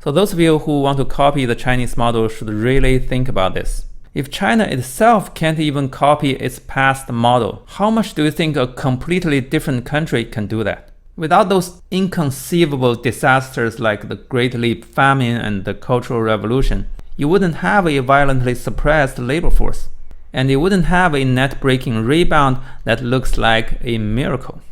So those of you who want to copy the Chinese model should really think about this. If China itself can't even copy its past model, how much do you think a completely different country can do that? Without those inconceivable disasters like the Great Leap Famine and the Cultural Revolution, you wouldn't have a violently suppressed labor force. And you wouldn't have a net-breaking rebound that looks like a miracle.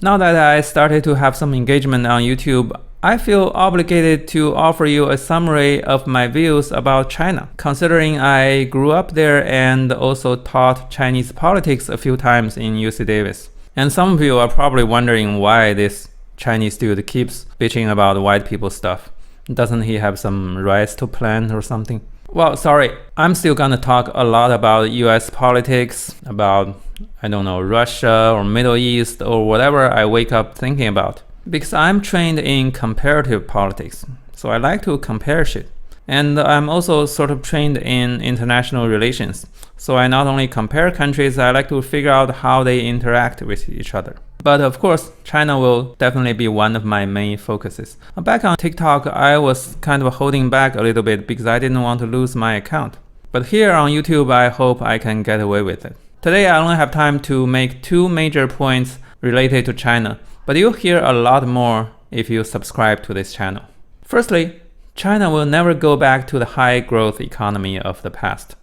Now that I started to have some engagement on YouTube, I feel obligated to offer you a summary of my views about China, considering I grew up there and also taught Chinese politics a few times in UC Davis. And some of you are probably wondering why this Chinese dude keeps bitching about white people stuff. Doesn't he have some riots to plan or something? Well, sorry, I'm still gonna talk a lot about US politics, about, I don't know, Russia or Middle East or whatever I wake up thinking about. Because I'm trained in comparative politics, so I like to compare shit. And I'm also sort of trained in international relations. So I not only compare countries, I like to figure out how they interact with each other. But of course, China will definitely be one of my main focuses. Back on TikTok, I was kind of holding back a little bit because I didn't want to lose my account. But here on YouTube, I hope I can get away with it. Today, I only have time to make two major points related to China, but you'll hear a lot more if you subscribe to this channel. Firstly, China will never go back to the high growth economy of the past.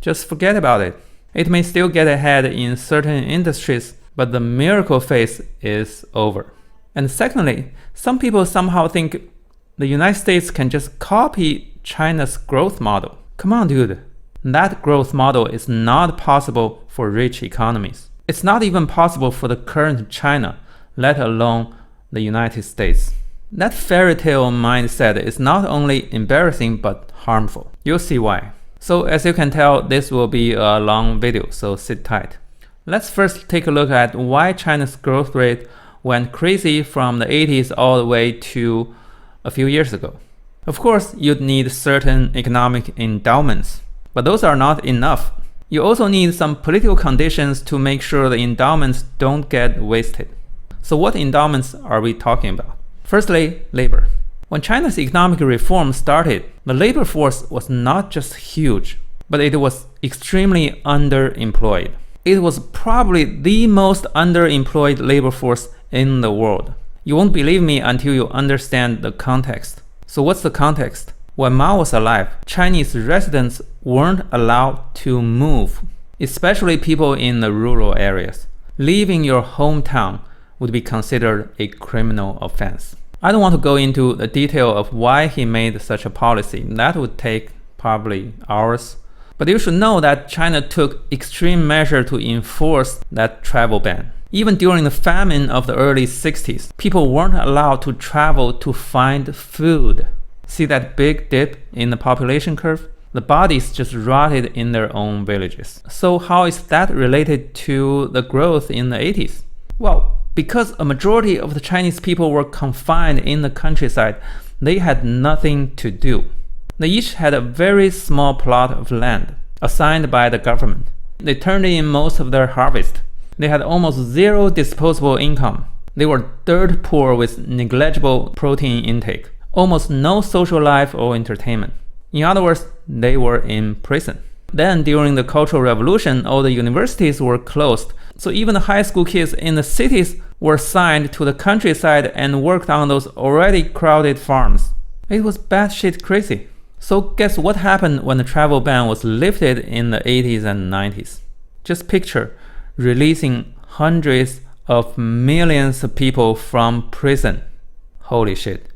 Just forget about it. It may still get ahead in certain industries, but the miracle phase is over. And secondly, some people somehow think the United States can just copy China's growth model. Come on, dude. That growth model is not possible for rich economies. It's not even possible for the current China, let alone the United States. That fairy tale mindset is not only embarrassing but harmful. You'll see why. So as you can tell, this will be a long video, so sit tight. Let's first take a look at why China's growth rate went crazy from the 80s all the way to a few years ago. Of course, you'd need certain economic endowments, but those are not enough. You also need some political conditions to make sure the endowments don't get wasted. So what endowments are we talking about? Firstly, labor. When China's economic reform started, the labor force was not just huge, but it was extremely underemployed. It was probably the most underemployed labor force in the world. You won't believe me until you understand the context. So what's the context? When Mao was alive, Chinese residents weren't allowed to move, especially people in the rural areas. Leaving your hometown would be considered a criminal offense. I don't want to go into the detail of why he made such a policy. That would take probably hours. But you should know that China took extreme measures to enforce that travel ban. Even during the famine of the early 60s, people weren't allowed to travel to find food. See that big dip in the population curve? The bodies just rotted in their own villages. So how is that related to the growth in the 80s? Well, because a majority of the Chinese people were confined in the countryside, they had nothing to do. They each had a very small plot of land assigned by the government. They turned in most of their harvest. They had almost zero disposable income. They were dirt poor with negligible protein intake, almost no social life or entertainment. In other words, they were in prison. Then during the Cultural Revolution, all the universities were closed. So even the high school kids in the cities were signed to the countryside and worked on those already crowded farms. It was batshit crazy. So guess what happened when the travel ban was lifted in the 80s and 90s? Just picture releasing hundreds of millions of people from prison. Holy shit.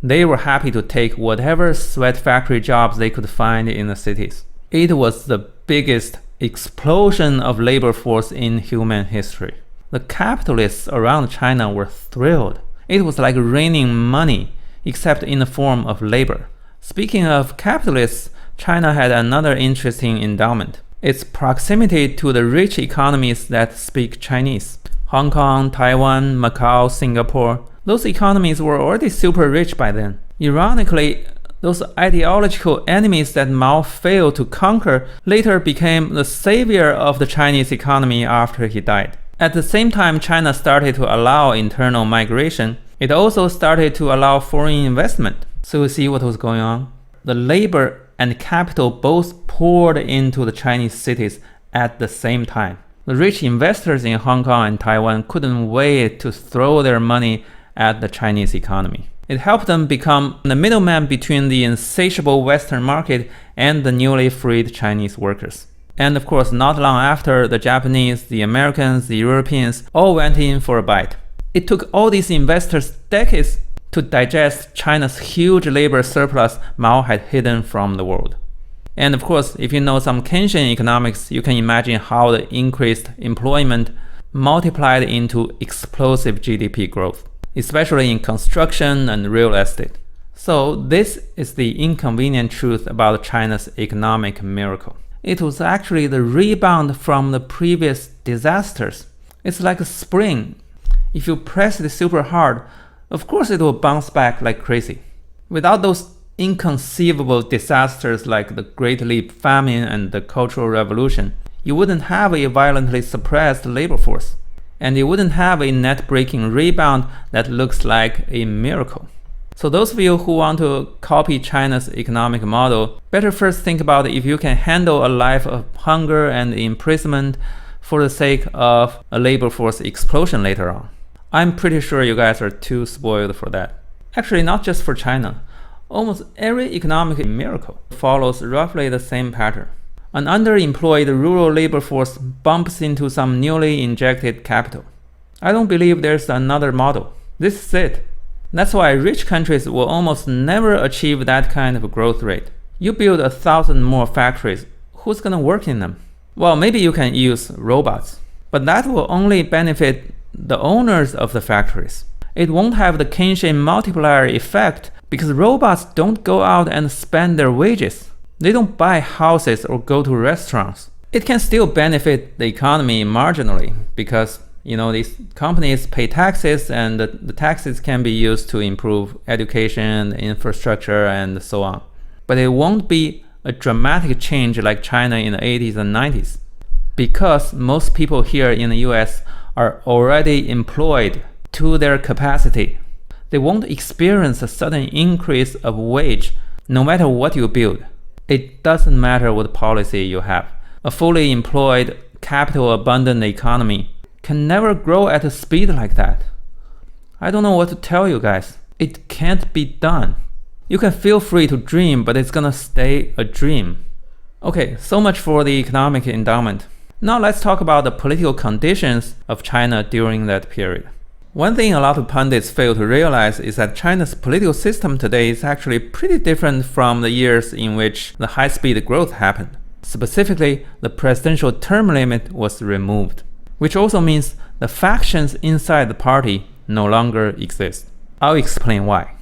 They were happy to take whatever sweat factory jobs they could find in the cities. It was the biggest explosion of labor force in human history. The capitalists around China were thrilled. It was like raining money, except in the form of labor. Speaking of capitalists, China had another interesting endowment. Its proximity to the rich economies that speak Chinese. Hong Kong, Taiwan, Macau, Singapore. Those economies were already super rich by then. Ironically, those ideological enemies that Mao failed to conquer later became the savior of the Chinese economy after he died. At the same time China started to allow internal migration, it also started to allow foreign investment. So you see what was going on? The labor and capital both poured into the Chinese cities at the same time. The rich investors in Hong Kong and Taiwan couldn't wait to throw their money at the Chinese economy. It helped them become the middleman between the insatiable Western market and the newly freed Chinese workers. And of course, not long after, the Japanese, the Americans, the Europeans all went in for a bite. It took all these investors decades to digest China's huge labor surplus Mao had hidden from the world. And of course, if you know some Keynesian economics, you can imagine how the increased employment multiplied into explosive GDP growth, especially in construction and real estate. So this is the inconvenient truth about China's economic miracle. It was actually the rebound from the previous disasters. It's like a spring. If you press it super hard, of course it will bounce back like crazy. Without those inconceivable disasters like the Great Leap Famine and the Cultural Revolution, you wouldn't have a violently suppressed labor force. And you wouldn't have a net-breaking rebound that looks like a miracle. So those of you who want to copy China's economic model, better first think about if you can handle a life of hunger and imprisonment for the sake of a labor force explosion later on. I'm pretty sure you guys are too spoiled for that. Actually, not just for China. Almost every economic miracle follows roughly the same pattern. An underemployed rural labor force bumps into some newly injected capital. I don't believe there's another model. This is it. That's why rich countries will almost never achieve that kind of growth rate. You build 1,000 more factories, who's gonna work in them? Well, maybe you can use robots, but that will only benefit the owners of the factories. It won't have the Keynesian multiplier effect because robots don't go out and spend their wages. They don't buy houses or go to restaurants. It can still benefit the economy marginally because these companies pay taxes, and the taxes can be used to improve education, infrastructure, and so on. But it won't be a dramatic change like China in the 80s and 90s, because most people here in the US are already employed to their capacity. They won't experience a sudden increase of wage no matter what you build. It doesn't matter what policy you have. A fully employed, capital-abundant economy can never grow at a speed like that. I don't know what to tell you guys. It can't be done. You can feel free to dream, but it's gonna stay a dream. Okay, so much for the economic endowment. Now let's talk about the political conditions of China during that period. One thing a lot of pundits fail to realize is that China's political system today is actually pretty different from the years in which the high-speed growth happened. Specifically, the presidential term limit was removed, which also means the factions inside the party no longer exist. I'll explain why.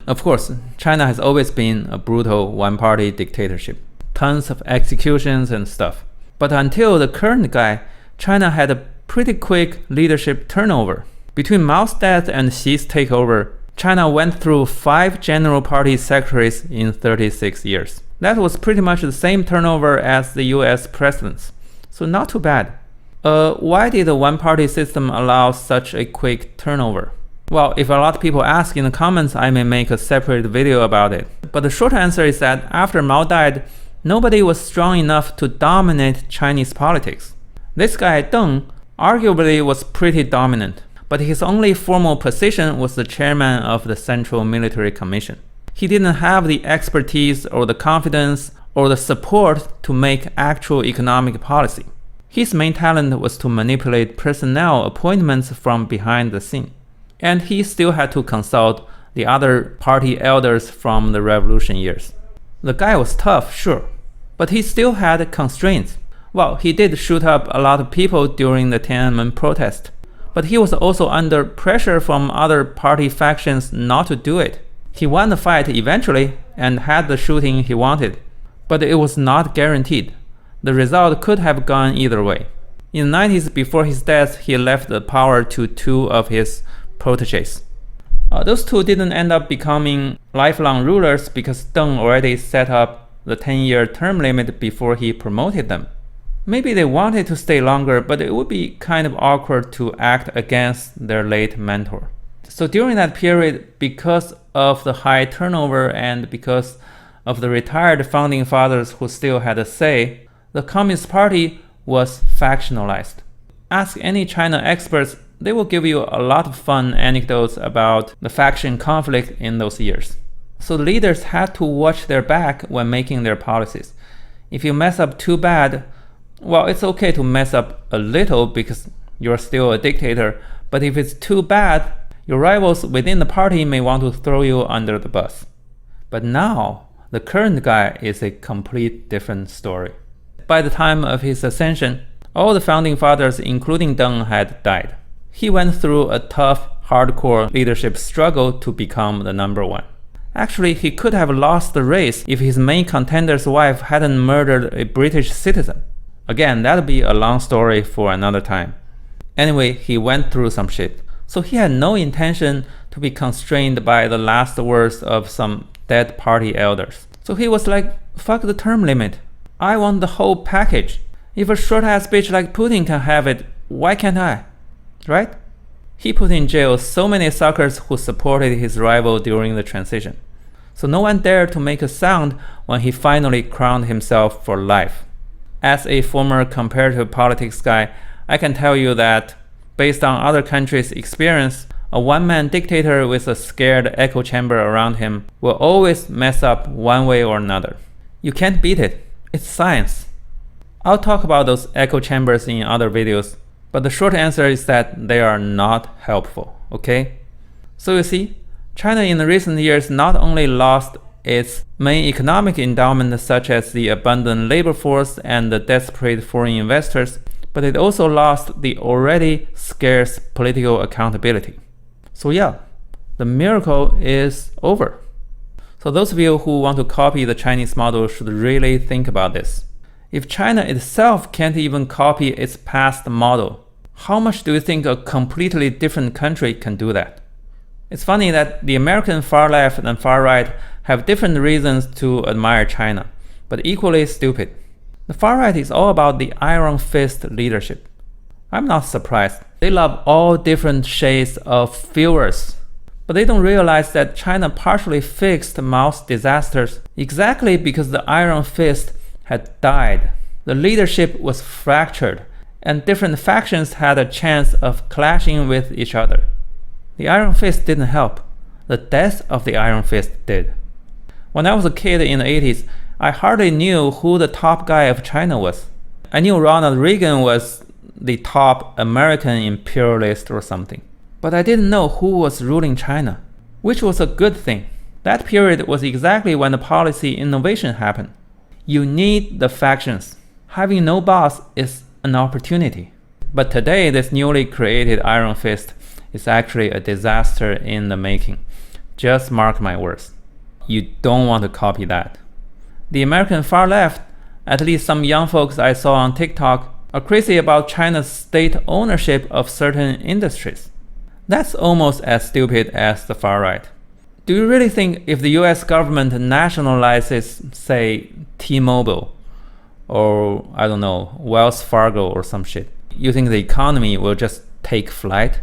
Of course, China has always been a brutal one-party dictatorship. Tons of executions and stuff. But until the current guy, China had a pretty quick leadership turnover. Between Mao's death and Xi's takeover, China went through 5 general party secretaries in 36 years. That was pretty much the same turnover as the US presidents. So not too bad. Why did the one-party system allow such a quick turnover? Well, if a lot of people ask in the comments, I may make a separate video about it. But the short answer is that after Mao died, nobody was strong enough to dominate Chinese politics. This guy Deng arguably was pretty dominant, but his only formal position was the chairman of the Central Military Commission. He didn't have the expertise or the confidence or the support to make actual economic policy. His main talent was to manipulate personnel appointments from behind the scene. And he still had to consult the other party elders from the revolution years. The guy was tough, sure, but he still had constraints. Well, he did shoot up a lot of people during the Tiananmen protest, but he was also under pressure from other party factions not to do it. He won the fight eventually and had the shooting he wanted, but it was not guaranteed. The result could have gone either way. In the 90s, before his death, he left the power to 2 of his proteges. Those 2 didn't end up becoming lifelong rulers because Deng already set up the 10-year term limit before he promoted them. Maybe they wanted to stay longer, but it would be kind of awkward to act against their late mentor. So during that period, because of the high turnover and because of the retired founding fathers who still had a say, the Communist Party was factionalized. Ask any China experts, they will give you a lot of fun anecdotes about the faction conflict in those years. So leaders had to watch their back when making their policies. If you mess up too bad, well, it's okay to mess up a little because you're still a dictator, but if it's too bad, your rivals within the party may want to throw you under the bus. But now, the current guy is a complete different story. By the time of his ascension, all the founding fathers, including Deng, had died. He went through a tough, hardcore leadership struggle to become the number one. Actually, he could have lost the race if his main contender's wife hadn't murdered a British citizen. Again, that'd be a long story for another time. Anyway, he went through some shit. So he had no intention to be constrained by the last words of some dead party elders. So he was like, fuck the term limit. I want the whole package. If a short-ass bitch like Putin can have it, why can't I? Right? He put in jail so many suckers who supported his rival during the transition. So no one dared to make a sound when he finally crowned himself for life. As a former comparative politics guy, I can tell you that, based on other countries' experience, a one-man dictator with a scared echo chamber around him will always mess up one way or another. You can't beat it. It's science. I'll talk about those echo chambers in other videos, but the short answer is that they are not helpful, okay? So you see, China in the recent years not only lost its main economic endowment such as the abundant labor force and the desperate foreign investors, but it also lost the already scarce political accountability. So yeah, the miracle is over. So those of you who want to copy the Chinese model should really think about this. If China itself can't even copy its past model, how much do you think a completely different country can do that? It's funny that the American far left and far right have different reasons to admire China, but equally stupid. The far right is all about the iron fist leadership. I'm not surprised. They love all different shades of viewers. But they don't realize that China partially fixed Mao's disasters exactly because the iron fist had died. The leadership was fractured, and different factions had a chance of clashing with each other. The iron fist didn't help. The death of the iron fist did. When I was a kid in the 80s, I hardly knew who the top guy of China was. I knew Ronald Reagan was the top American imperialist or something. But I didn't know who was ruling China, which was a good thing. That period was exactly when the policy innovation happened. You need the factions. Having no boss is an opportunity. But today, this newly created iron fist is actually a disaster in the making. Just mark my words. You don't want to copy that. The American far left, at least some young folks I saw on TikTok, are crazy about China's state ownership of certain industries. That's almost as stupid as the far right. Do you really think if the US government nationalizes, say, T-Mobile, or I don't know, Wells Fargo or some shit, you think the economy will just take flight?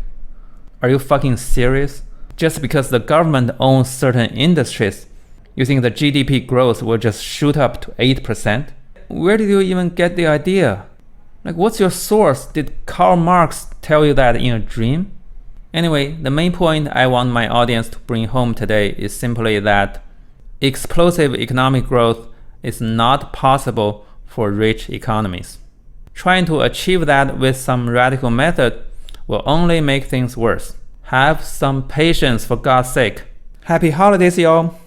Are you fucking serious? Just because the government owns certain industries, you think the GDP growth will just shoot up to 8%? Where did you even get the idea? Like, what's your source? Did Karl Marx tell you that in a dream? Anyway, the main point I want my audience to bring home today is simply that explosive economic growth is not possible for rich economies. Trying to achieve that with some radical method will only make things worse. Have some patience, for God's sake. Happy holidays, y'all!